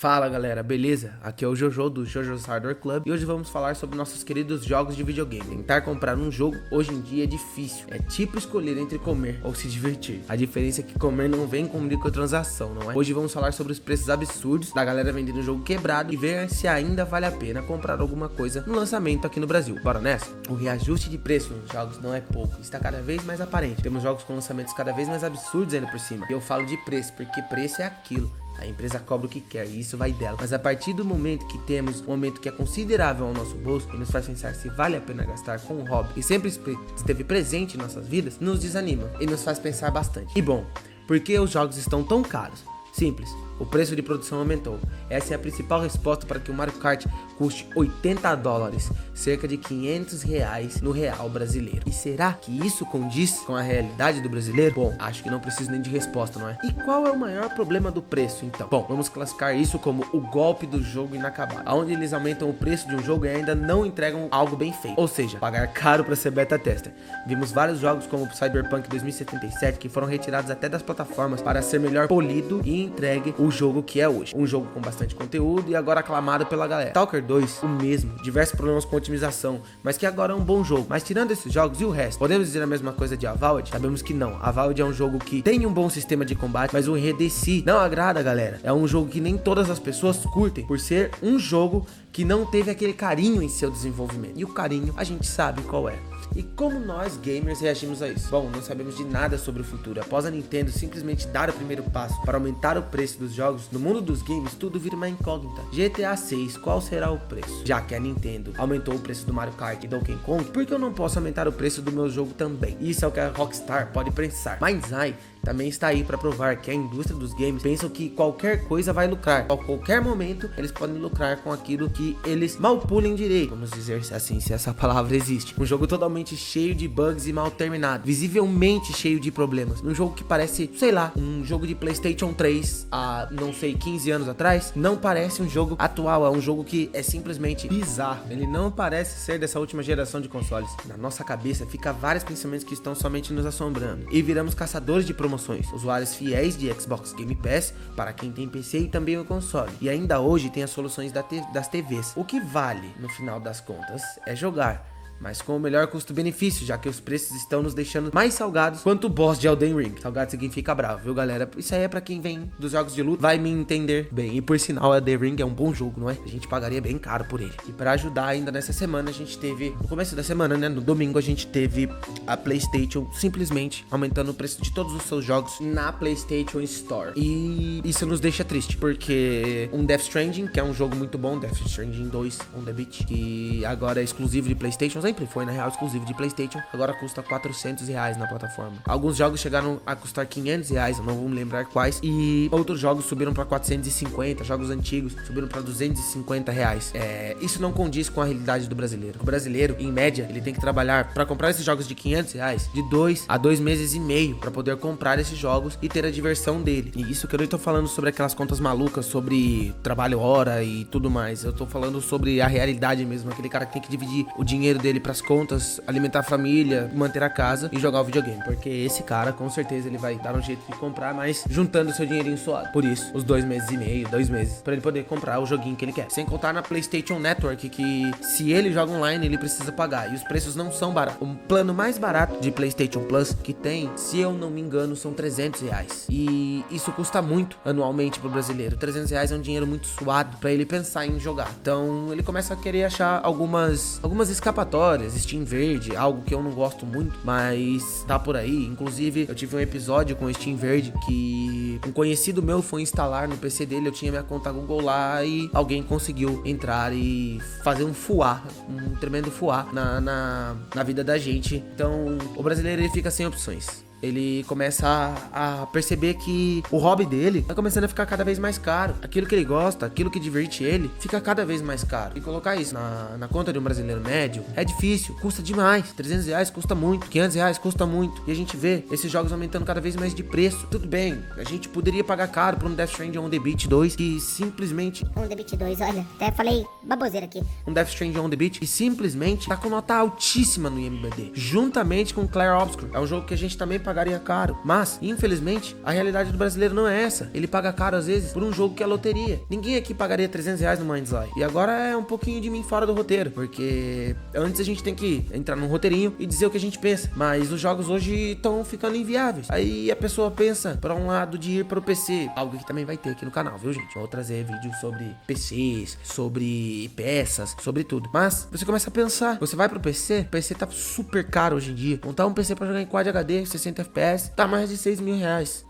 Fala galera, beleza? Aqui é o Jojo do Jojo's Hardware Club e hoje vamos falar sobre nossos queridos jogos de videogame. Tentar comprar um jogo hoje em dia é difícil, é tipo escolher entre comer ou se divertir. A diferença é que comer não vem com microtransação, não é? Hoje vamos falar sobre os preços absurdos da galera vendendo o jogo quebrado e ver se ainda vale a pena comprar alguma coisa no lançamento aqui no Brasil. Bora nessa? O reajuste de preço nos jogos não é pouco, está cada vez mais aparente. Temos jogos com lançamentos cada vez mais absurdos ainda por cima. E eu falo de preço porque preço é aquilo. A empresa cobra o que quer e isso vai dela. Mas a partir do momento que temos um aumento que é considerável ao nosso bolso e nos faz pensar se vale a pena gastar com um hobby que sempre esteve presente em nossas vidas, nos desanima e nos faz pensar bastante. E bom, por que os jogos estão tão caros? Simples, o preço de produção aumentou. Essa é a principal resposta para que o Mario Kart custe $80, cerca de R$500 no real brasileiro. E será que isso condiz com a realidade do brasileiro? Bom, acho que não preciso nem de resposta, não é? E qual é o maior problema do preço, então? Bom, vamos classificar isso como o golpe do jogo inacabado, onde eles aumentam o preço de um jogo e ainda não entregam algo bem feito, ou seja, pagar caro para ser beta tester. Vimos vários jogos como o Cyberpunk 2077 que foram retirados até das plataformas para ser melhor polido e entregue o jogo que é hoje. Um jogo com bastante conteúdo e agora aclamado pela galera. Stalker 2, o mesmo, diversos problemas com otimização, mas que agora é um bom jogo. Mas tirando esses jogos e o resto, podemos dizer a mesma coisa de Avowed? Sabemos que não. Avowed é um jogo que tem um bom sistema de combate, mas o enredo em si não agrada a galera. É um jogo que nem todas as pessoas curtem, por ser um jogo que não teve aquele carinho em seu desenvolvimento. E o carinho a gente sabe qual é. E como nós gamers reagimos a isso? Bom, não sabemos de nada sobre o futuro. Após a Nintendo simplesmente dar o primeiro passo para aumentar o preço dos jogos, no mundo dos games tudo vira uma incógnita. GTA 6, qual será o preço? Já que a Nintendo aumentou o preço do Mario Kart e Donkey Kong, por que eu não posso aumentar o preço do meu jogo também? Isso é o que a Rockstar pode pensar. Mind's Eye também está aí para provar que a indústria dos games pensa que qualquer coisa vai lucrar. A qualquer momento eles podem lucrar com aquilo que eles mal pulem direito. Vamos dizer assim, se essa palavra existe. Um jogo totalmente cheio de bugs e mal terminado. Visivelmente cheio de problemas. Um jogo que parece, sei lá, um jogo de PlayStation 3 há, não sei, 15 anos atrás. Não parece um jogo atual. É um jogo que é simplesmente bizarro. Ele não parece ser dessa última geração de consoles. Na nossa cabeça fica vários pensamentos que estão somente nos assombrando. E viramos caçadores de promoções, usuários fiéis de Xbox Game Pass para quem tem PC e também o console. E ainda hoje tem as soluções das TVs. O que vale, no final das contas, é jogar, mas com o melhor custo-benefício, já que os preços estão nos deixando mais salgados quanto o boss de Elden Ring. Salgado significa bravo, viu galera? Isso aí é pra quem vem dos jogos de luta, vai me entender bem. E por sinal, Elden Ring é um bom jogo, não é? A gente pagaria bem caro por ele. E pra ajudar ainda nessa semana, a gente teve, no começo da semana, né, no domingo, a gente teve a PlayStation simplesmente aumentando o preço de todos os seus jogos na PlayStation Store. E isso nos deixa triste, porque um Death Stranding, que é um jogo muito bom, Death Stranding 2 on the Beach, que agora é exclusivo de PlayStation, sempre foi na real exclusivo de PlayStation, agora custa R$400 na plataforma. Alguns jogos chegaram a custar R$500, eu não vou me lembrar quais, e outros jogos subiram para 450, jogos antigos subiram para R$250. Isso não condiz com a realidade do brasileiro. O brasileiro, em média, ele tem que trabalhar para comprar esses jogos de R$500 de 2 a 2 meses e meio para poder comprar esses jogos e ter a diversão dele. E isso que eu não tô falando sobre aquelas contas malucas sobre trabalho hora e tudo mais. Eu tô falando sobre a realidade mesmo, aquele cara que tem que dividir o dinheiro dele pras contas, alimentar a família, manter a casa e jogar o videogame, porque esse cara com certeza ele vai dar um jeito de comprar, mas juntando seu dinheirinho suado. Por isso, os 2 meses e meio, 2 meses, pra ele poder comprar o joguinho que ele quer. Sem contar na PlayStation Network, que se ele joga online, ele precisa pagar, e os preços não são baratos. O plano mais barato de PlayStation Plus que tem, se eu não me engano, são R$300, e isso custa muito anualmente pro brasileiro. R$300 é um dinheiro muito suado pra ele pensar em jogar. Então ele começa a querer achar algumas escapatórias, Steam Verde, algo que eu não gosto muito, mas tá por aí. Inclusive, eu tive um episódio com o Steam Verde que um conhecido meu foi instalar no PC dele, eu tinha minha conta Google lá e alguém conseguiu entrar e fazer um fuá, um tremendo fuá na vida da gente. Então, o brasileiro ele fica sem opções. Ele começa a perceber que o hobby dele tá começando a ficar cada vez mais caro. Aquilo que ele gosta, aquilo que diverte ele, fica cada vez mais caro. E colocar isso na conta de um brasileiro médio é difícil, custa demais. R$300 custa muito, R$500 custa muito. E a gente vê esses jogos aumentando cada vez mais de preço. Tudo bem, a gente poderia pagar caro por um Death Stranding on the Beach 2 que simplesmente... On the Beach 2, olha, até falei baboseira aqui. Um Death Stranding on the Beach que simplesmente tá com nota altíssima no IMDb, juntamente com Clair Obscur. É um jogo que a gente também pagaria caro. Mas, infelizmente, a realidade do brasileiro não é essa. Ele paga caro, às vezes, por um jogo que é loteria. Ninguém aqui pagaria R$300 no Mind's Eye. E agora é um pouquinho de mim fora do roteiro, porque antes a gente tem que entrar num roteirinho e dizer o que a gente pensa. Mas os jogos hoje estão ficando inviáveis. Aí a pessoa pensa para um lado de ir pro PC. Algo que também vai ter aqui no canal, viu, gente? Vou trazer vídeos sobre PCs, sobre peças, sobre tudo. Mas você começa a pensar, você vai pro PC, o PC tá super caro hoje em dia. Montar um PC pra jogar em Quad HD, 60 FPS, tá mais de R$6.000.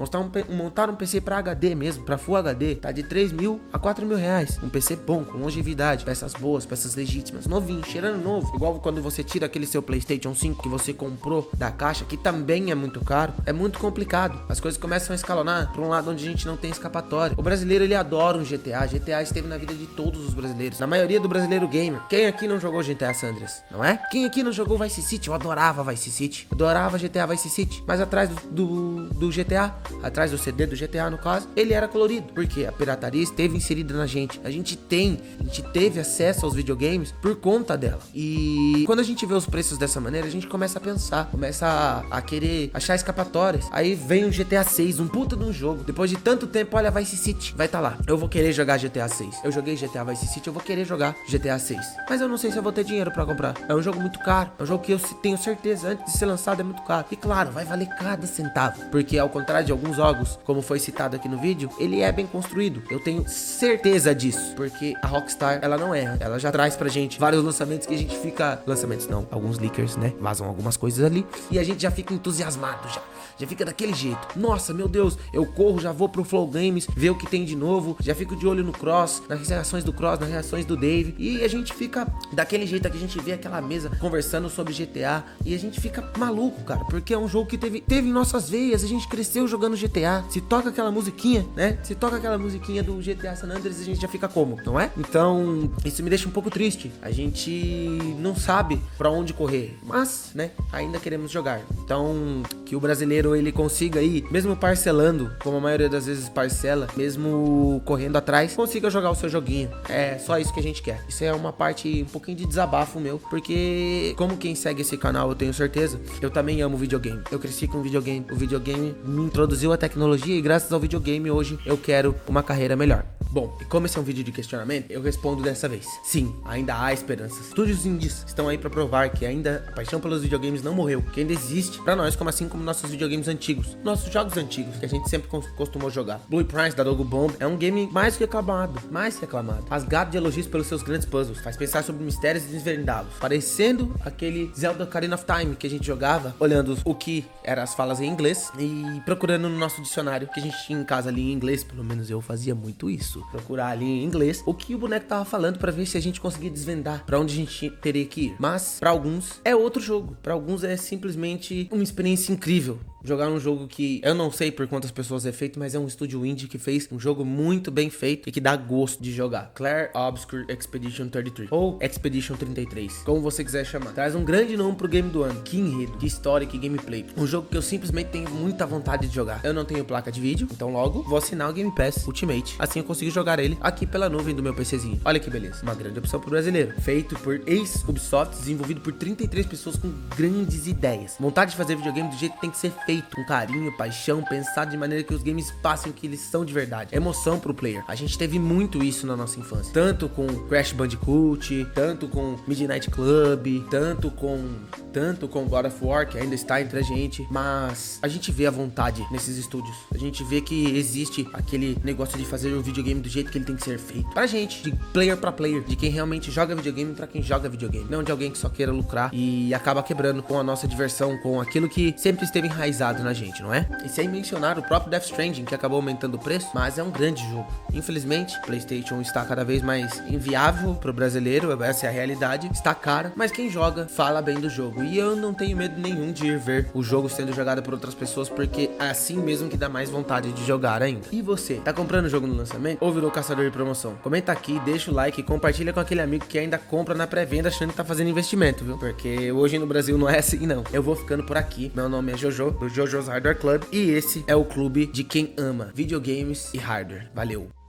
Montar um PC pra HD mesmo, pra Full HD, tá de R$3.000 a R$4.000. Um PC bom, com longevidade, peças boas, peças legítimas, novinho, cheirando novo. Igual quando você tira aquele seu PlayStation 5 que você comprou da caixa, que também é muito caro. É muito complicado. As coisas começam a escalonar pra um lado onde a gente não tem escapatória. O brasileiro, ele adora um GTA. GTA esteve na vida de todos os brasileiros. Na maioria do brasileiro gamer. Quem aqui não jogou GTA San Andreas? Não é? Quem aqui não jogou Vice City? Eu adorava Vice City. Adorava GTA Vice City. Mas atrás do GTA, atrás do CD do GTA, no caso, ele era colorido. Porque a pirataria esteve inserida na gente. A gente teve acesso aos videogames por conta dela. E quando a gente vê os preços dessa maneira, a gente começa a pensar, começa a querer achar escapatórias. Aí vem o GTA 6, um puta de um jogo. Depois de tanto tempo, olha, Vice City vai tá lá. Eu vou querer jogar GTA 6. Eu joguei GTA Vice City, eu vou querer jogar GTA 6. Mas eu não sei se eu vou ter dinheiro pra comprar. É um jogo muito caro. É um jogo que eu tenho certeza, antes de ser lançado, é muito caro. E claro, vai valer cada centavo. Porque ao contrário de alguns jogos, como foi citado aqui no vídeo, ele é bem construído. Eu tenho certeza disso. Porque a Rockstar, ela não erra. Ela já traz pra gente vários lançamentos que a gente fica... Lançamentos não, alguns leakers, né? Vazam algumas coisas ali. E a gente já fica entusiasmado já. Já fica daquele jeito. Nossa, meu Deus, eu corro, já vou pro Flow Games, ver o que tem de novo. Já fico de olho no Cross, nas reações do Cross, nas reações do Dave. E a gente fica daquele jeito que a gente vê aquela mesa conversando sobre GTA. E a gente fica maluco, cara. Porque é um jogo que teve em nossas veias. A gente cresceu jogando GTA. Se toca aquela musiquinha, né? Se toca aquela musiquinha do GTA San Andreas, a gente já fica como, não é? Então, isso me deixa um pouco triste. A gente não sabe pra onde correr. Mas, né, ainda queremos jogar. Então, que o brasileiro ele consiga aí, mesmo parcelando, como a maioria das vezes parcela, mesmo correndo atrás, consiga jogar o seu joguinho. É só isso que a gente quer. Isso é uma parte, um pouquinho de desabafo meu, porque como quem segue esse canal, eu tenho certeza, eu também amo videogame. Eu cresci com videogame, o videogame me introduziu a tecnologia e graças ao videogame hoje eu quero uma carreira melhor. Bom, e como esse é um vídeo de questionamento, eu respondo dessa vez. Sim, ainda há esperanças. Estúdios indies estão aí pra provar que ainda a paixão pelos videogames não morreu, que ainda existe pra nós, como assim como nossos videogames antigos, nossos jogos antigos, que a gente sempre costumou jogar. Blue Price da Dogo Bomb é um game mais reclamado, rasgado de elogios pelos seus grandes puzzles, faz pensar sobre mistérios e desvendá-los, parecendo aquele Zelda Ocarina of Time que a gente jogava, olhando o que eram as falas em inglês e procurando no nosso dicionário, que a gente tinha em casa ali em inglês, pelo menos eu fazia muito isso. Procurar ali em inglês o que o boneco tava falando pra ver se a gente conseguia desvendar pra onde a gente teria que ir. Mas pra alguns é outro jogo, pra alguns é simplesmente uma experiência incrível. Jogar um jogo que eu não sei por quantas pessoas é feito, mas é um estúdio indie que fez um jogo muito bem feito e que dá gosto de jogar. Clair Obscur Expedition 33 ou Expedition 33, como você quiser chamar. Traz um grande nome pro game do ano. Que enredo, que história, que gameplay. Um jogo que eu simplesmente tenho muita vontade de jogar. Eu não tenho placa de vídeo, então logo vou assinar o Game Pass Ultimate. Assim eu consigo jogar ele aqui pela nuvem do meu PCzinho. Olha que beleza. Uma grande opção pro brasileiro. Feito por ex-Ubisoft, desenvolvido por 33 pessoas com grandes ideias. Vontade de fazer videogame do jeito que tem que ser feito, com carinho, paixão, pensado de maneira que os games passem o que eles são de verdade. Emoção pro player. A gente teve muito isso na nossa infância. Tanto com Crash Bandicoot, tanto com Midnight Club, tanto com God of War, que ainda está entre a gente. Mas a gente vê a vontade nesses estúdios. A gente vê que existe aquele negócio de fazer o videogame do jeito que ele tem que ser feito. Pra gente, de player pra player, de quem realmente joga videogame pra quem joga videogame. Não de alguém que só queira lucrar e acaba quebrando com a nossa diversão, com aquilo que sempre esteve enraizado na gente, não é? E sem mencionar o próprio Death Stranding, que acabou aumentando o preço, mas é um grande jogo. Infelizmente, PlayStation está cada vez mais inviável pro brasileiro, essa é a realidade. Está cara, mas quem joga fala bem do jogo. E eu não tenho medo nenhum de ir ver o jogo sendo jogado por outras pessoas, porque é assim mesmo que dá mais vontade de jogar ainda. E você, tá comprando o jogo no lançamento ou virou caçador de promoção? Comenta aqui, deixa o like e compartilha com aquele amigo que ainda compra na pré-venda achando que tá fazendo investimento, viu? Porque hoje no Brasil não é assim não. Eu vou ficando por aqui. Meu nome é Jojo, do Jojo's Hardware Club, e esse é o clube de quem ama videogames e hardware. Valeu!